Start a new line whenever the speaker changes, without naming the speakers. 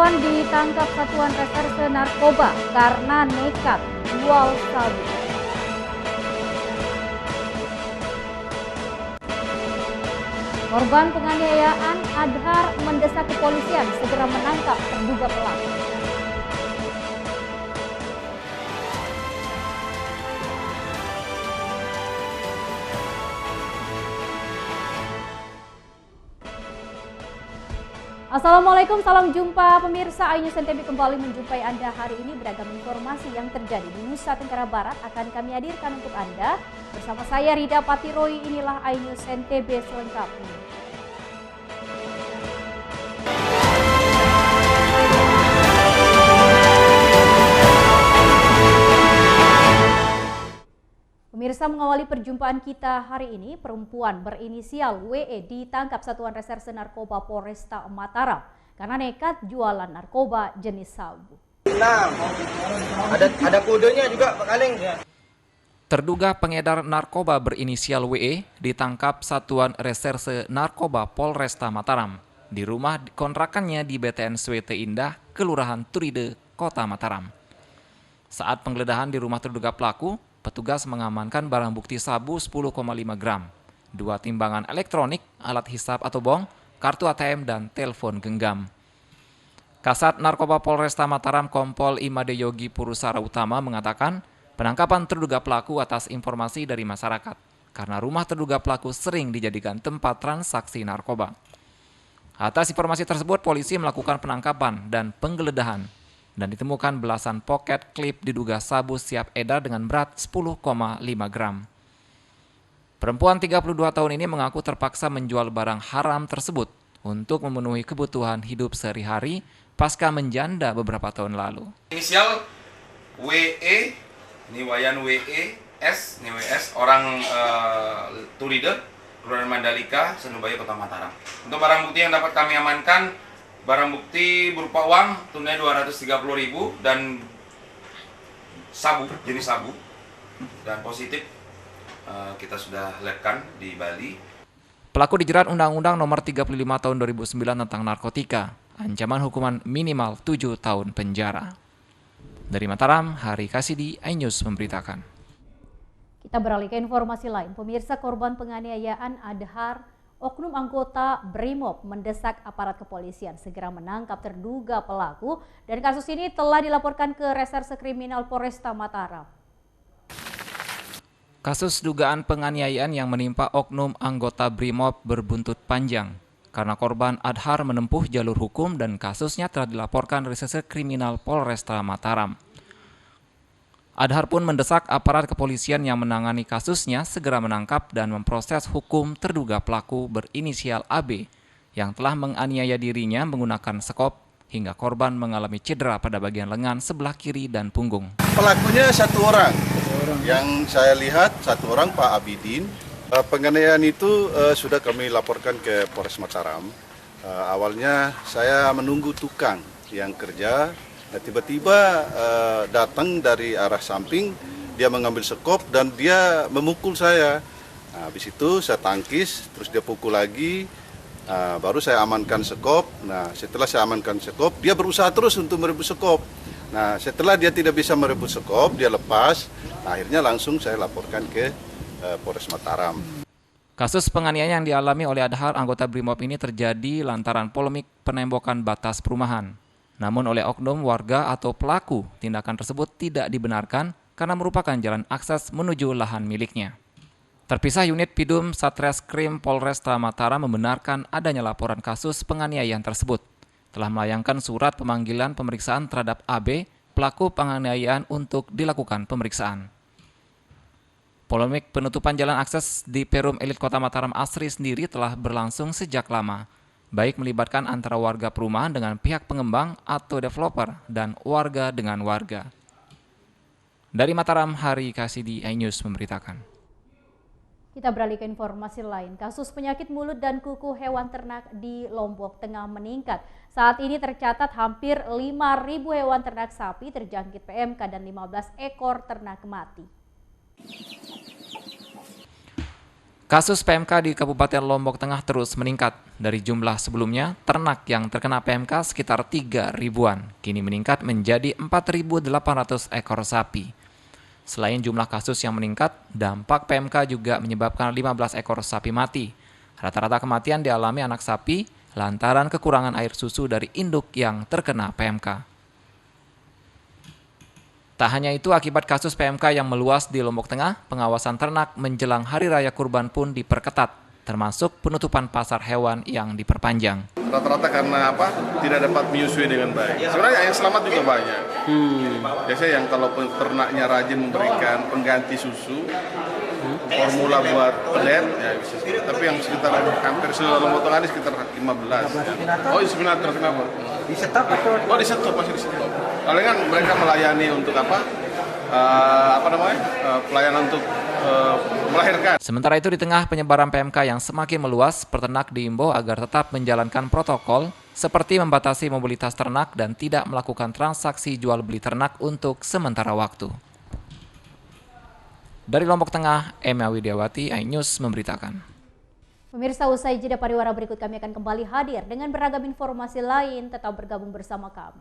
Perempuan ditangkap Satuan Reserse Narkoba karena nekat jual sabu. Korban penganiayaan Adhar mendesak kepolisian segera menangkap terduga pelaku. Assalamualaikum, salam jumpa pemirsa iNews NTB kembali menjumpai Anda hari ini. Beragam informasi yang terjadi di Nusa Tenggara Barat akan kami hadirkan untuk Anda. Bersama saya Rida Patiroi, inilah iNews NTB selengkapnya. Pemirsa, mengawali perjumpaan kita hari ini, perempuan berinisial WE ditangkap Satuan Reserse Narkoba Polresta Mataram karena nekat jualan narkoba jenis sabu.
Ada kodenya juga, Pak Kaleng.
Terduga pengedar narkoba berinisial WE ditangkap Satuan Reserse Narkoba Polresta Mataram di rumah kontrakannya di BTN Swete Indah, Kelurahan Turide, Kota Mataram. Saat penggeledahan di rumah terduga pelaku, petugas mengamankan barang bukti sabu 10,5 gram, 2 timbangan elektronik, alat hisap atau bong, kartu ATM, dan telepon genggam. Kasat Narkoba Polresta Mataram Kompol Imade Yogi Purusara Utama mengatakan penangkapan terduga pelaku atas informasi dari masyarakat karena rumah terduga pelaku sering dijadikan tempat transaksi narkoba. Atas informasi tersebut, polisi melakukan penangkapan dan penggeledahan dan ditemukan belasan pocket clip diduga sabu siap edar dengan berat 10,5 gram. Perempuan 32 tahun ini mengaku terpaksa menjual barang haram tersebut untuk memenuhi kebutuhan hidup sehari-hari pasca menjanda beberapa tahun lalu.
Inisial WE, ini Wayan WE, S, ini WS, orang Turide, Kelurahan Mandalika, Senubaya, Kota Mataram. Untuk barang bukti yang dapat kami amankan, barang bukti berupa uang tunai 230.000 dan sabu, jenis sabu, dan positif kita sudah labkan di Bali.
Pelaku dijerat Undang-Undang Nomor 35 Tahun 2009 tentang narkotika, ancaman hukuman minimal 7 tahun penjara. Dari Mataram, Hari Kasidi, iNews memberitakan.
Kita beralih ke informasi lain. Pemirsa, korban penganiayaan Adhar, oknum anggota BRIMOB mendesak aparat kepolisian segera menangkap terduga pelaku dan kasus ini telah dilaporkan ke Reserse Kriminal Polresta Mataram.
Kasus dugaan penganiayaan yang menimpa oknum anggota BRIMOB berbuntut panjang karena korban Adhar menempuh jalur hukum dan kasusnya telah dilaporkan Reserse Kriminal Polresta Mataram. Adhar pun mendesak aparat kepolisian yang menangani kasusnya segera menangkap dan memproses hukum terduga pelaku berinisial AB yang telah menganiaya dirinya menggunakan sekop hingga korban mengalami cedera pada bagian lengan sebelah kiri dan punggung.
Pelakunya satu orang. Yang saya lihat satu orang, Pak Abidin. Penganiayaan itu sudah kami laporkan ke Polres Mataram. Awalnya saya menunggu tukang yang kerja. Nah, tiba-tiba datang dari arah samping, dia mengambil sekop dan dia memukul saya. Nah, habis itu saya tangkis, terus dia pukul lagi, baru saya amankan sekop. Nah, setelah saya amankan sekop, dia berusaha terus untuk merebut sekop. Nah, setelah dia tidak bisa merebut sekop, dia lepas. Nah, akhirnya langsung saya laporkan ke Polres Mataram.
Kasus penganiayaan yang dialami oleh Adhar anggota BRIMOB ini terjadi lantaran polemik penembokan batas perumahan. Namun oleh oknum warga atau pelaku, tindakan tersebut tidak dibenarkan karena merupakan jalan akses menuju lahan miliknya. Terpisah, unit Pidum Satreskrim Polresta Mataram membenarkan adanya laporan kasus penganiayaan tersebut. Telah melayangkan surat pemanggilan pemeriksaan terhadap AB, pelaku penganiayaan untuk dilakukan pemeriksaan. Polemik penutupan jalan akses di Perum Elit Kota Mataram Asri sendiri telah berlangsung sejak lama, baik melibatkan antara warga perumahan dengan pihak pengembang atau developer dan warga dengan warga. Dari Mataram, Hari Kasidi, iNews memberitakan.
Kita beralih ke informasi lain. Kasus penyakit mulut dan kuku hewan ternak di Lombok Tengah meningkat. Saat ini tercatat hampir 5.000 hewan ternak sapi terjangkit PMK dan 15 ekor ternak mati.
Kasus PMK di Kabupaten Lombok Tengah terus meningkat. Dari jumlah sebelumnya, ternak yang terkena PMK sekitar 3 ribuan, kini meningkat menjadi 4.800 ekor sapi. Selain jumlah kasus yang meningkat, dampak PMK juga menyebabkan 15 ekor sapi mati. Rata-rata kematian dialami anak sapi lantaran kekurangan air susu dari induk yang terkena PMK. Tak hanya itu, akibat kasus PMK yang meluas di Lombok Tengah, pengawasan ternak menjelang Hari Raya Kurban pun diperketat, termasuk penutupan pasar hewan yang diperpanjang.
Rata-rata karena tidak dapat menyusui dengan baik. Sebenarnya yang selamat juga banyak. Biasanya yang kalau ternaknya rajin memberikan pengganti susu, formula buat pedet, ya bisa. Tapi yang sekitar hampir seluruh Lombok Tengah ini sekitar 15. Oh, inseminator kenapa?
Di stop atau?
Oh, di stop, masih di stop. Palingan mereka melayani untuk pelayanan untuk melahirkan.
Sementara itu, di tengah penyebaran PMK yang semakin meluas, peternak diimbau agar tetap menjalankan protokol seperti membatasi mobilitas ternak dan tidak melakukan transaksi jual beli ternak untuk sementara waktu. Dari Lombok Tengah, Emma Widiawati, iNews memberitakan.
Pemirsa, usai jeda pariwara berikut kami akan kembali hadir dengan beragam informasi lain. Tetap bergabung bersama kami.